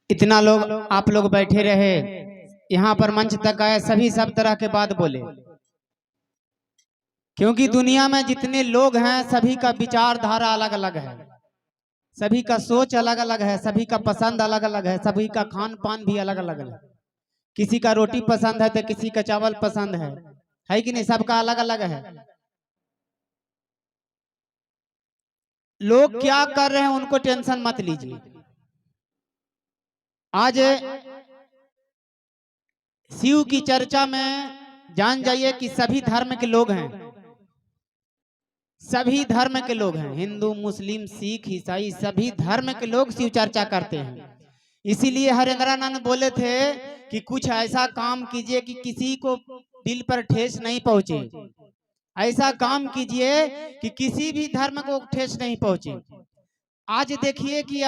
इतना लोग आप लोग बैठे रहे, यहाँ पर मंच तक आए, सभी सब तरह के बात बोले, क्योंकि दुनिया में जितने लोग हैं सभी का विचारधारा अलग अलग है, सभी का सोच अलग अलग है, सभी का पसंद अलग अलग है, सभी का खान पान भी अलग अलग है। किसी का रोटी पसंद है तो किसी का चावल पसंद है कि नहीं? सबका अलग अलग है। लोग क्या कर रहे हैं उनको टेंशन मत लीजिए। आज शिव की चर्चा में जान जाइए कि सभी धर्म के लोग हैं, सभी धर्म के लोग हैं, हिंदू मुस्लिम सिख ईसाई सभी धर्म के लोग शिव चर्चा करते हैं। इसीलिए हरेंद्रानंद बोले थे कि कुछ ऐसा काम कीजिए कि किसी को दिल पर ठेस नहीं पहुंचे, ऐसा काम कीजिए कि किसी भी धर्म को ठेस नहीं पहुंचे। आज देखिए कि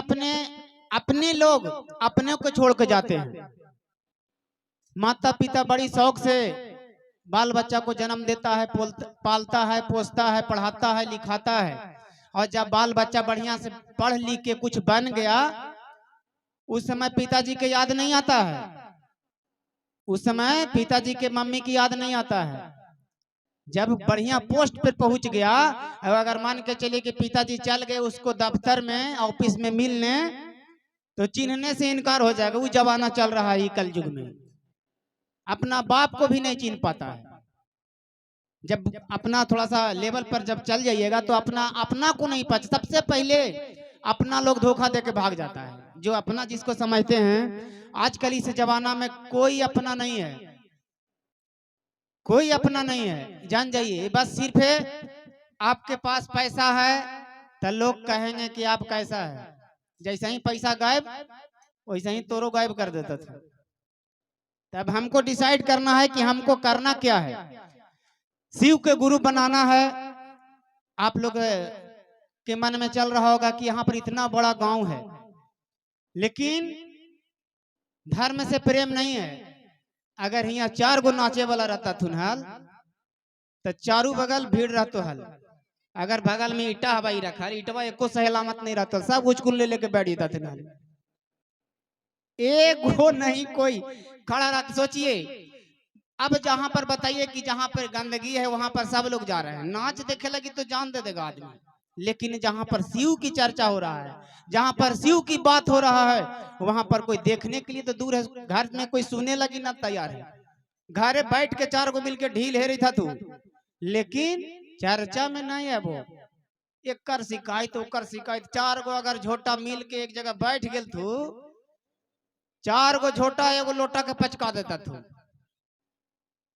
अपने लोग अपने को छोड़ के जाते हैं। माता पिता बड़ी शौक से बाल बच्चा को जन्म देता है, पालता है, पोसता है, पढ़ाता है, लिखाता है, और जब बाल बच्चा बढ़िया से पढ़ लिख के कुछ बन गया, उस समय पिताजी के याद नहीं आता है, उस समय पिताजी के मम्मी की याद नहीं आता है। जब बढ़िया पोस्ट पर पहुंच गया, अगर मान के चलिए कि पिताजी चल गए उसको दफ्तर में ऑफिस में मिलने, तो चिन्हने से इनकार हो जाएगा। वो जमाना चल रहा है कल युग में, अपना बाप को भी नहीं चिन्ह पाता है। जब अपना थोड़ा सा लेवल पर जब चल जाइएगा तो अपना को नहीं पाता। सबसे पहले अपना लोग धोखा देके भाग जाता है। जो अपना जिसको समझते हैं, आजकल इस जमाना में कोई अपना नहीं है, कोई अपना नहीं है, जान जाइए। बस सिर्फ आपके पास पैसा है तो लोग कहेंगे कि आप कैसा है। जैसे ही पैसा गायब वैसे ही तोरो गायब कर देता था। तब हमको डिसाइड करना है कि हमको करना क्या है। शिव के गुरु बनाना है। आप लोग के मन में चल रहा होगा कि यहाँ पर इतना बड़ा गांव है, लेकिन धर्म से प्रेम नहीं है। अगर यहाँ 4 गो नाचे वाला रहता थुनहल तो चारों बगल भीड़ रहतो हल। अगर बगल में ईटा हवाई रखा, ईटवा एको सलामत नहीं रहता, सब उचकुन ले लेके बैठ जाता थुनहल। एक गो नहीं कोई खड़ा रह। सोचिए अब जहां पर बताइए कि जहां पर गंदगी है वहां पर सब लोग जा रहे हैं, नाच देखे लगी तो जान दे देगा आदमी। लेकिन जहां पर शिव की चर्चा हो रहा है, जहां पर शिव की बात हो रहा है, वहां पर कोई देखने के लिए तो दूर है, घर में कोई सुने लगी ना तैयार है। घरे बैठ के 4 गो मिलके ढील हेरी था तू, लेकिन चर्चा में नहीं है। वो एक शिकायत ओकर शिकायत, 4 गो अगर झोटा मिल के एक जगह बैठ गेल तू, 4 गो झोटा एगो लोटा के पचका देता तू।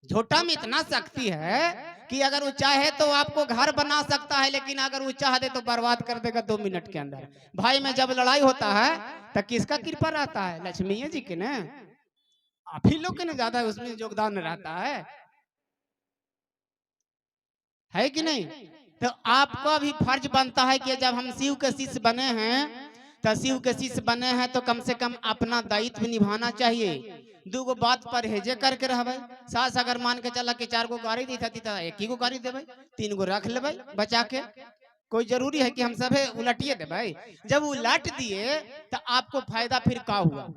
झोटा में इतना शक्ति है कि अगर वो चाहे तो आपको घर बना सकता है, लेकिन अगर वो चाह दे तो बर्बाद कर देगा 2 मिनट के अंदर। भाई में जब लड़ाई होता है तो किसका कृपा रहता है? लक्ष्मी जी के ना, आप ही लोग के ना ज्यादा उसमें योगदान रहता है कि नहीं? तो आपका भी फर्ज बनता है कि जब हम शिव के शिष्य बने हैं, तो शिव के शिष्य बने हैं तो कम से कम अपना दायित्व निभाना चाहिए। 2 गो बात पर हेजे करके रहबे। सास अगर मान के चला कि 4 गो गाड़ी दी थी तो 1 ही गो गाड़ी देवे, 3 गो रख लेवे बचा के। कोई जरूरी है कि हम सभे उलटिए देवे? जब उलट दिए तो आपको फायदा फिर का हुआ?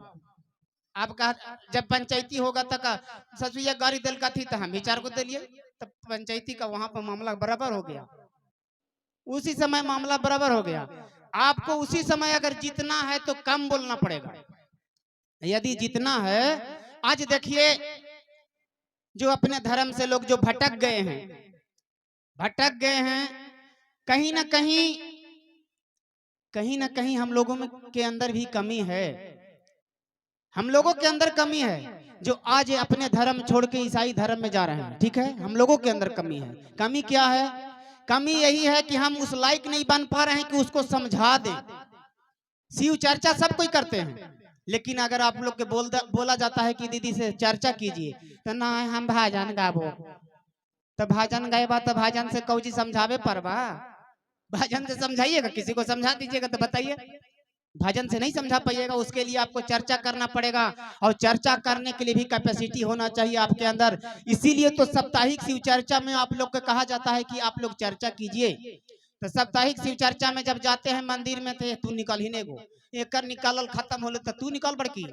आपका जब पंचायती होगा तो का ससुया गाड़ी दिल का थी तो हम भी 4 गो दिलिए, तो पंचायती का वहां पर मामला बराबर हो गया। उसी समय मामला बराबर हो गया। आपको उसी समय अगर जीतना है तो कम बोलना पड़ेगा। यदि जीतना है, आज देखिए जो अपने धर्म से लोग जो भटक गए हैं, कहीं ना कहीं हम लोगों में के अंदर भी कमी है। हम लोगों के अंदर कमी है जो आज अपने धर्म छोड़ के ईसाई धर्म में जा रहे हैं। ठीक है, हम लोगों के अंदर कमी है। कमी क्या है? कमी यही है कि हम उस लायक नहीं बन पा रहे हैं कि उसको समझा दें। शिव चर्चा सब कोई करते हैं, लेकिन अगर आप लोग के बोला जाता है कि दीदी से चर्चा कीजिए तो ना हम भाजन गाबो, तो भाजन गाएबा तो भाजन से कौजी समझावे परबा? भाजन से समझाइएगा, किसी को समझा दीजिएगा तो बताइए। भजन से नहीं समझा पाइएगा, उसके लिए आपको चर्चा करना पड़ेगा, और चर्चा करने के लिए भी कैपेसिटी होना चाहिए आपके अंदर। इसीलिए तो साप्ताहिक शिव चर्चा में आप लोग को कहा जाता है कि आप लोग चर्चा कीजिए। तो साप्ताहिक शिव चर्चा में जब जाते हैं मंदिर में तो तू निकल ही नहीं गो, एक निकालल खत्म होले तो तू निकाल बड़की।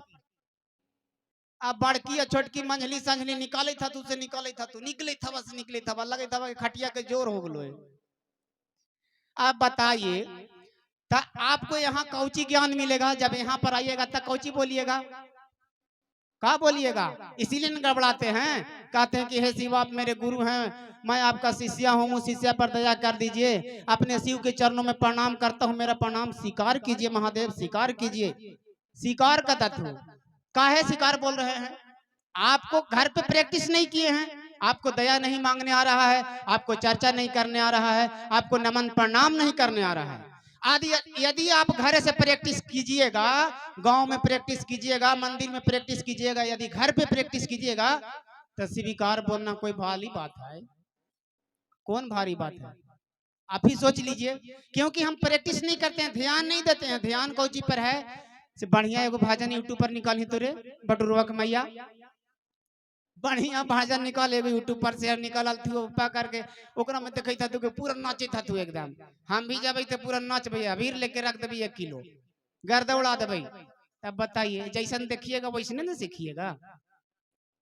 अब बड़की या छोटकी मंझली संझली निकाले था तू से निकाले था तू निकले था बस निकले था लगे था खटिया के जोर हो गलो है। आप बताइए तो आपको यहाँ कौची ज्ञान मिलेगा जब यहाँ पर आइएगा तब कौची बोलिएगा, क्या बोलिएगा? इसीलिए गड़बड़ाते हैं, कहते हैं कि हे शिव आप मेरे गुरु हैं, मैं आपका शिष्या हूँ, शिष्या पर दया कर दीजिए, अपने शिव के चरणों में प्रणाम करता हूँ, मेरा प्रणाम स्वीकार कीजिए महादेव स्वीकार कीजिए। स्वीकार का तत्व काहे स्वीकार बोल रहे हैं? आपको घर पे प्रैक्टिस नहीं किए हैं, आपको दया नहीं मांगने आ रहा है, आपको चर्चा नहीं करने आ रहा है, आपको नमन प्रणाम नहीं करने आ रहा है। आदि यदि आप घर से प्रैक्टिस कीजिएगा, गांव में प्रैक्टिस कीजिएगा, मंदिर में प्रैक्टिस कीजिएगा, यदि घर पे प्रैक्टिस कीजिएगा तो स्वीकार बोलना कोई भारी बात है? कौन भारी बात है? आप ही सोच लीजिए। क्योंकि हम प्रैक्टिस नहीं करते हैं, ध्यान नहीं देते हैं। ध्यान कौन चीज पर है? से बढ़िया एगो भाजन यूट्यूब पर निकाली तो रे बटुरवा के मैया, बढ़िया भाजन निकाल एगो यूट्यूब पर शेयर निकाल थी पा करके ओकरा में देखई था तू के पूरा नाचे था तू एकदम। हम भी जब तो पूरा नाच भैया अबीर लेके रख देबी 1 किलो गर्द उड़ा देबई। तब बताइए जैसन देखिएगा वैसने ना सीखिएगा।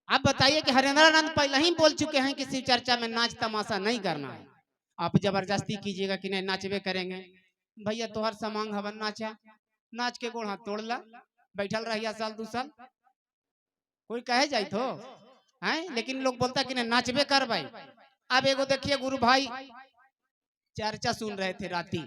आप बताइए कि हरेंद्रानंद पहले ही बोल चुके हैं कि शिव चर्चा में नाच तमाशा नहीं करना है। आप जबरदस्ती कीजिएगा कि नहीं नाचबे करेंगे, भैया तोहर समांग हवन नाचा, नाच के गोड़ हाथ तोड़ ला, बैठल रहिया साल 2 साल, कोई कहे जाए तो है। लेकिन लोग बोलता कि नहीं नाचबे कर भाई। अब एगो देखिए गुरु भाई चर्चा सुन रहे थे राती,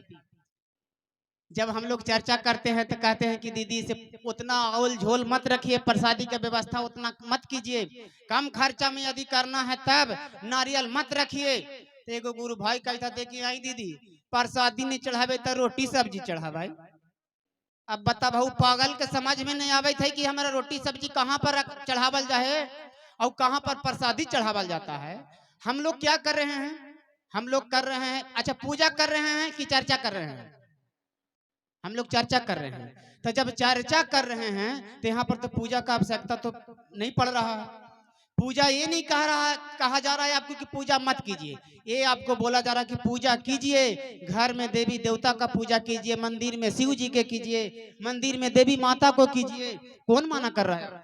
जब हम लोग चर्चा करते हैं तो कहते हैं कि दीदी से उतना औल झोल मत रखिए, प्रसादी का व्यवस्था उतना मत कीजिए, कम खर्चा में यदि करना है तब नारियल मत रखिए। तो एगो गुरु भाई कहता थे कि आई दीदी प्रसादी नहीं चढ़ावे तो रोटी सब्जी चढ़ा भाई। अब बता भाऊ पागल के समझ में नहीं आवे थे कि हमारा रोटी सब्जी कहाँ पर चढ़ावल जाए और कहाँ पर प्रसादी चढ़ावल जाता है। हम लोग क्या कर रहे हैं? हम लोग कर रहे हैं अच्छा पूजा कर रहे हैं कि चर्चा कर रहे हैं? हम लोग चर्चा कर रहे हैं। तो जब चर्चा कर रहे हैं तो यहाँ पर तो पूजा का आवश्यकता तो नहीं पड़ रहा है। पूजा ये नहीं कहा जा रहा है आपको कि पूजा मत कीजिए, ये आपको बोला जा रहा है कि पूजा कीजिए, घर में देवी देवता का पूजा कीजिए, मंदिर में शिव जी के कीजिए, मंदिर में देवी माता को कीजिए। कौन मना कर रहा है?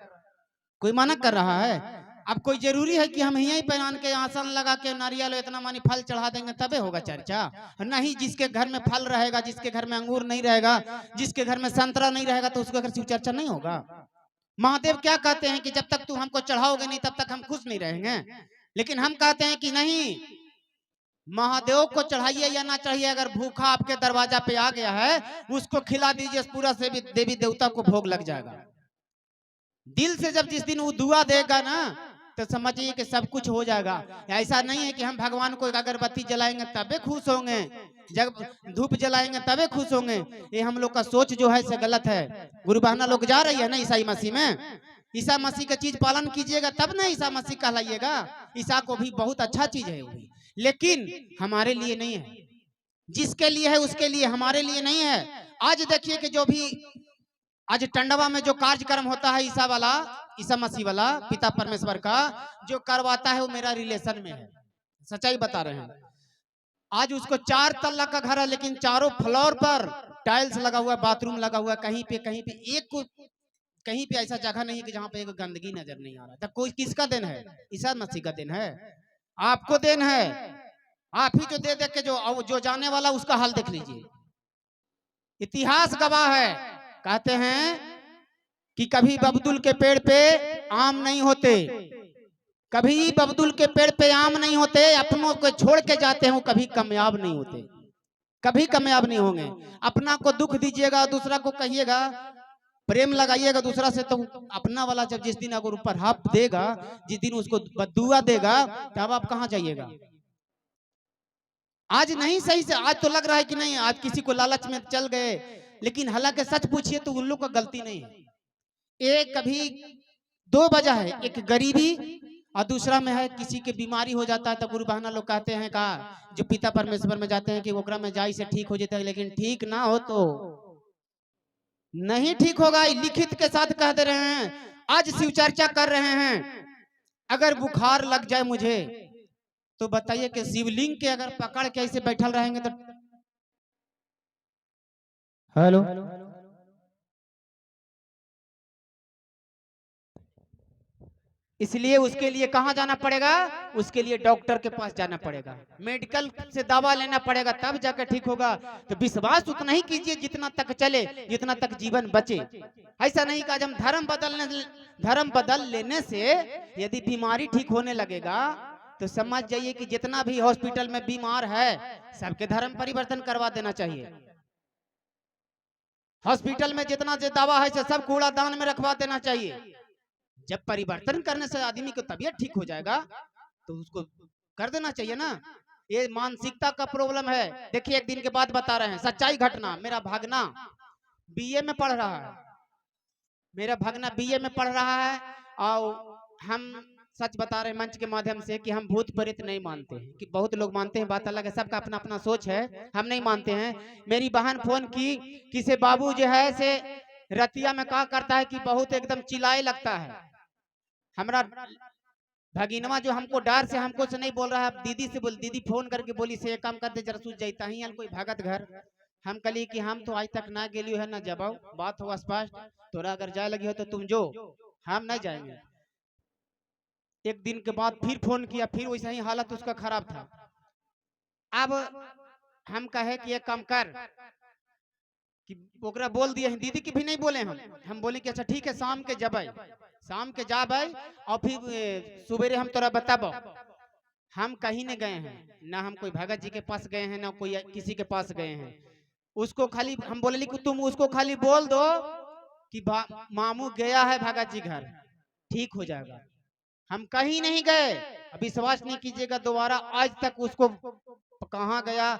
कोई मना कर रहा है? अब कोई जरूरी है कि हम यहीं पहनान के आसन लगा के नारियल इतना मानी फल चढ़ा देंगे तबे होगा चर्चा? नहीं, जिसके घर में फल रहेगा, जिसके घर में अंगूर नहीं रहेगा, जिसके घर में संतरा नहीं रहेगा तो उसके घर शिव चर्चा नहीं होगा। महादेव क्या कहते हैं कि जब तक तू हमको चढ़ाओगे नहीं तब तक हम खुश नहीं रहेंगे। लेकिन हम कहते हैं कि नहीं, महादेव को चढ़ाइए या ना चढ़ाइए, अगर भूखा आपके दरवाजा पे आ गया है उसको खिला दीजिए, पूरा से भी देवी देवता को भोग लग जाएगा। दिल से जब जिस दिन वो दुआ देगा ना तो समझिए कि सब कुछ हो जाएगा। ऐसा नहीं है कि हम भगवान को अगरबत्ती जलाएंगे तबे खुश होंगे, जब धूप जलाएंगे तबे खुश होंगे। ये हम लोग का सोच जो है से गलत है। गुरु बहना लोग जा रही है ना ईसाई मसीह में, ईसा मसीह का चीज पालन कीजिएगा तब ना ईसा मसीह कहलाइएगा। ईसा को भी बहुत अच्छा चीज है वो भी, लेकिन हमारे लिए नहीं है। जिसके लिए है उसके लिए, हमारे लिए नहीं है। आज देखिए कि जो भी आज टंडवा में जो कार्यक्रम होता है ईसा वाला, ईसा मसीह वाला, पिता परमेश्वर का जो करवाता है वो मेरा रिलेशन में है, सच्चाई बता रहे हैं। आज उसको 4 तल्ला का घर है लेकिन चारों फ्लोर पर टाइल्स लगा हुआ, बाथरूम लगा हुआ, कहीं पे कहीं पे ऐसा जगह नहीं कि जहां पे एक गंदगी नजर नहीं आ रहा। तब कोई किसका दिन है? ईसा मसीह का दिन है, आपको दिन है। आप ही जो दे दे के जो जाने वाला उसका हाल देख लीजिए। इतिहास गवाह है, कहते हैं कि कभी बबदुल के पेड़ पे आम नहीं होते, कभी बबदुल के पेड़ पे आम नहीं होते, अपनों को छोड़ के जाते हैं कभी कामयाब नहीं होते, कभी कामयाब नहीं होंगे। अपना को दुख दीजिएगा, दूसरा को कहिएगा, प्रेम लगाइएगा दूसरा से, तो अपना वाला जब जिस दिन अगर ऊपर हाथ देगा, जिस दिन उसको बद्दुआ देगा तब आप कहां जाइएगा? आज नहीं सही से, आज तो लग रहा है कि नहीं, आज किसी को लालच में चल गए, लेकिन हालांकि सच पूछिए तो उन लोग का गलती नहीं है। एक कभी 2 वजह है, एक गरीबी और दूसरा में है किसी के बीमारी हो जाता है तो गुरु बहना लोग कहते हैं का जो पिता परमेश्वर में जाते हैं कि ओकरा में जाई से ठीक हो जाता है, लेकिन ठीक ना हो तो नहीं ठीक होगा। लिखित के साथ कह दे रहे हैं। आज शिव चर्चा कर रहे हैं, अगर बुखार लग जाए मुझे तो बताइए कि शिवलिंग के अगर पकड़ के ऐसे बैठल रहेंगे तो हेलो इसलिए उसके लिए कहाँ जाना पड़ेगा? उसके लिए डॉक्टर के पास जाना पड़ेगा, मेडिकल से दवा लेना पड़ेगा, तब जाकर ठीक होगा। तो विश्वास उतना ही कीजिए जितना तक चले, जितना तक जीवन बचे। ऐसा नहीं कि आज हम धर्म बदल लेने से यदि बीमारी ठीक होने लगेगा तो समझ जाइए कि जितना भी हॉस्पिटल में बीमार है सबके धर्म परिवर्तन करवा देना चाहिए। हॉस्पिटल में जितना जो दवा है सब कूड़ादान में रखवा देना चाहिए। जब परिवर्तन करने से आदमी की तबीयत ठीक हो जाएगा तो उसको कर देना चाहिए ना। ये मानसिकता का प्रॉब्लम है। देखिए एक दिन के बाद बता रहे हैं सच्चाई घटना। मेरा भागना बीए में पढ़ रहा है, मेरा भागना बीए में पढ़ रहा है, और हम सच बता रहे हैं मंच के माध्यम से कि हम भूत प्रेत नहीं मानते हैं। कि बहुत लोग मानते हैं, बात अलग है, सबका अपना अपना सोच है, हम नहीं मानते हैं। मेरी बहन फोन की, किसे बाबू जो है से रतिया में कहा करता है कि बहुत एकदम चिल्लाए लगता है। हमारा भगिनवा जो हमको डर से हमको से नहीं बोल रहा है, दीदी से बोल, दीदी फोन करके बोली से एक काम करते जरा सूझ जाता ही कोई भागत घर। हम कली कि हम तो आज तक ना गेली है ना जब बात हो स्पष्ट, तोरा अगर जाए लगी हो तो तुम जो, हम नहीं जाएंगे। एक दिन के बाद फिर फोन किया, फिर वैसा ही हालत उसका खराब था। अब हम कहे कि एक काम कर, कि ओकरा बोल दिए हैं, दीदी की भी नहीं बोले हम बोले कि अच्छा ठीक है शाम के जब शाम के जाब और फिर सुबेरे हम तोरा बताबो। हम कहीं नहीं गए हैं, ना हम कोई भगत जी के पास गए हैं, ना कोई किसी के पास गए हैं। उसको खाली हम बोले कि तुम उसको खाली बोल दो कि मामू गया है भगत जी घर, ठीक हो जाएगा। हम कहीं नहीं गए, विश्वास नहीं कीजिएगा दोबारा आज तक उसको कहाँ गया।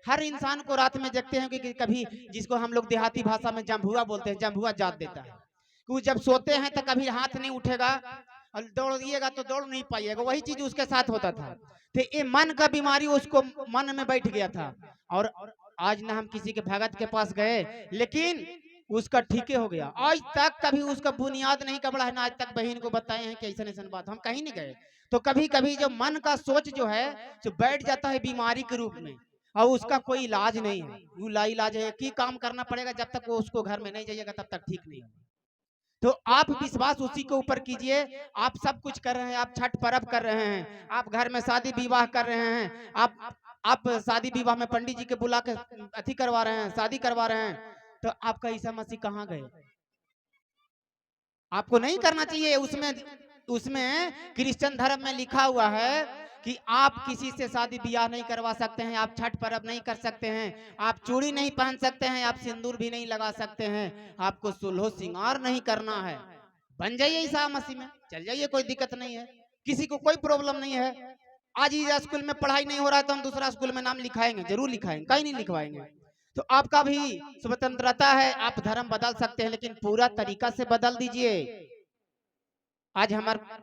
हर इंसान को रात में देखते हैं कि कभी, जिसको हम लोग देहाती भाषा में जम्भुआ बोलते हैं, जम्भुआ जात देता है कि जब सोते हैं तो कभी हाथ नहीं उठेगा और दौड़िएगा तो दौड़ नहीं पाइएगा। वही चीज उसके साथ होता था। तो ये मन का बीमारी उसको मन में बैठ गया था। और आज ना हम किसी के भगत के पास गए, लेकिन उसका ठीके हो गया। आज तक कभी उसका बुनियाद नहीं कबड़ा है ना, आज तक बहन को बताए हैं कि ऐसा ऐसा बात, हम कहीं नहीं गए। तो कभी कभी जो मन का सोच जो है जो बैठ जाता है बीमारी के रूप में, और उसका कोई इलाज नहीं है। वो लाइलाज है कि काम करना पड़ेगा, जब तक वो उसको घर में नहीं जाइएगा तब तक ठीक नहीं होगा। तो आप विश्वास उसी के ऊपर कीजिए। आप सब कुछ कर रहे हैं, आप छठ पर्व कर रहे हैं, आप घर में शादी विवाह कर रहे हैं, आप शादी विवाह में पंडित जी के बुला के अथी करवा रहे हैं, शादी करवा रहे हैं, तो आपका ईसा मसीह कहाँ गए? आपको नहीं करना चाहिए। उसमें क्रिश्चियन धर्म में लिखा हुआ है कि आप किसी से शादी ब्याह नहीं करवा सकते हैं, आप छठ पर्व नहीं कर सकते हैं, आप चूड़ी नहीं पहन सकते हैं, आप सिंदूर भी नहीं लगा सकते हैं, आपको सुलहो सिंगार नहीं करना है। बन जाइए ईसा मसीह में, चल जाइए, कोई दिक्कत नहीं है, किसी को कोई प्रॉब्लम नहीं है। आज ही स्कूल में पढ़ाई नहीं हो रहा है तो हम दूसरा स्कूल में नाम लिखाएंगे, जरूर लिखाएंगे, कहीं नहीं लिखवाएंगे। तो आपका भी स्वतंत्रता है, आप धर्म बदल सकते हैं, लेकिन पूरा तरीका से बदल दीजिए। आज हमारे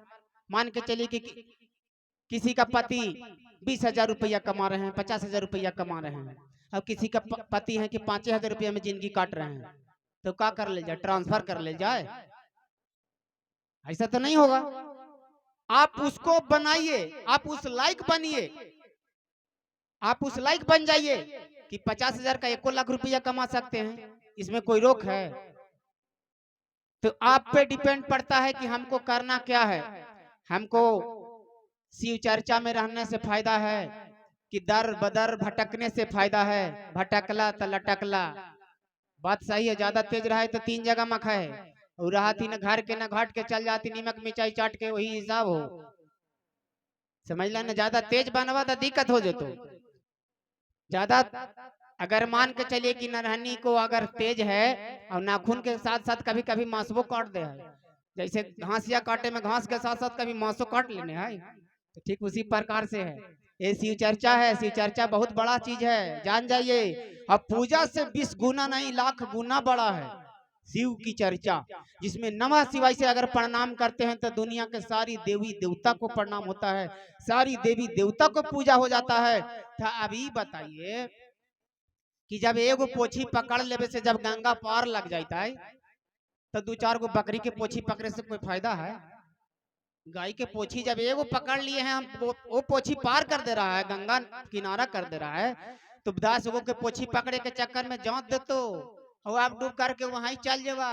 मान के चलिए कि किसी का पति 20,000 रुपया कमा रहे हैं, 50,000 रुपया कमा रहे हैं, और किसी का पति है कि 5,000 रुपया में जिंदगी काट रहे हैं, तो क्या कर ले जाए? ट्रांसफर कर ले जाए? ऐसा तो नहीं होगा। आप उसको बनाइए, आप उस लायक बनिए, आप उस लायक बन जाइए कि 50,000 का 1 लाख रुपया कमा सकते हैं, इसमें कोई रोक है? तो आप पे डिपेंड पड़ता है कि हमको करना क्या है। हमको शिव चर्चा में रहने से फायदा है कि दर बदर भटकने से फायदा है? भटकला तो लटकला, बात सही है। ज्यादा तेज रहा है तो 3 जगह मख है, और रहा थी न घर के न घाट के, चल जाती नीमक मिर्चाई चाट के, वही हिसाब हो। समझ ला न, ज्यादा तेज बनवा तो दिक्कत हो जेतो। ज्यादा अगर मान के चलिए कि नरहनी को अगर तेज है और नाखून के साथ साथ कभी कभी मांसवो काट दे है, जैसे घासिया काटे में घास के साथ साथ कभी मांसो काट लेने है, तो ठीक उसी प्रकार से है ये शिव चर्चा है। शिव चर्चा बहुत बड़ा चीज है, जान जाइए। अब पूजा से 20 गुना नहीं, लाख गुना बड़ा है शिव की चर्चा, जिसमें नमः शिवाय से अगर प्रणाम करते हैं तो दुनिया के सारी देवी देवता को प्रणाम होता है, सारी देवी देवता को पूजा हो जाता है। तो अभी बताइए कि जब एगो पोछी पकड़ लेवे से जब गंगा पार लग जाता है, तो 2-4 गो बकरी के पोछी पकड़े से कोई फायदा है? गाय के पोछी जब एगो पकड़ लिए हैं हम, वो पोछी पार कर दे रहा है, गंगा किनारा कर दे रहा है, तो 10 गो के पोछी पकड़े के चक्कर में जान देतो और आप डूब करके वहां ही चल जावा।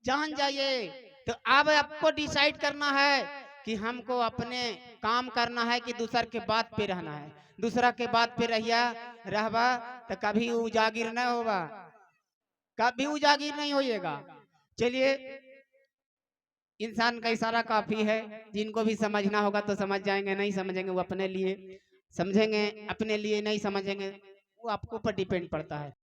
जान जाइए तो अब आपको डिसाइड करना है कि हमको अपने काम करना है कि दूसर के बात पे रहना है। दूसरा के बात पे रहिया रहबा तो कभी उजागिर न होगा, कभी उजागिर नहीं होएगा। चलिए, इंसान का इशारा काफी है, जिनको भी समझना होगा तो समझ जाएंगे, नहीं समझेंगे वो अपने लिए समझेंगे, अपने लिए नहीं समझेंगे वो आपको ऊपर डिपेंड पड़ता है।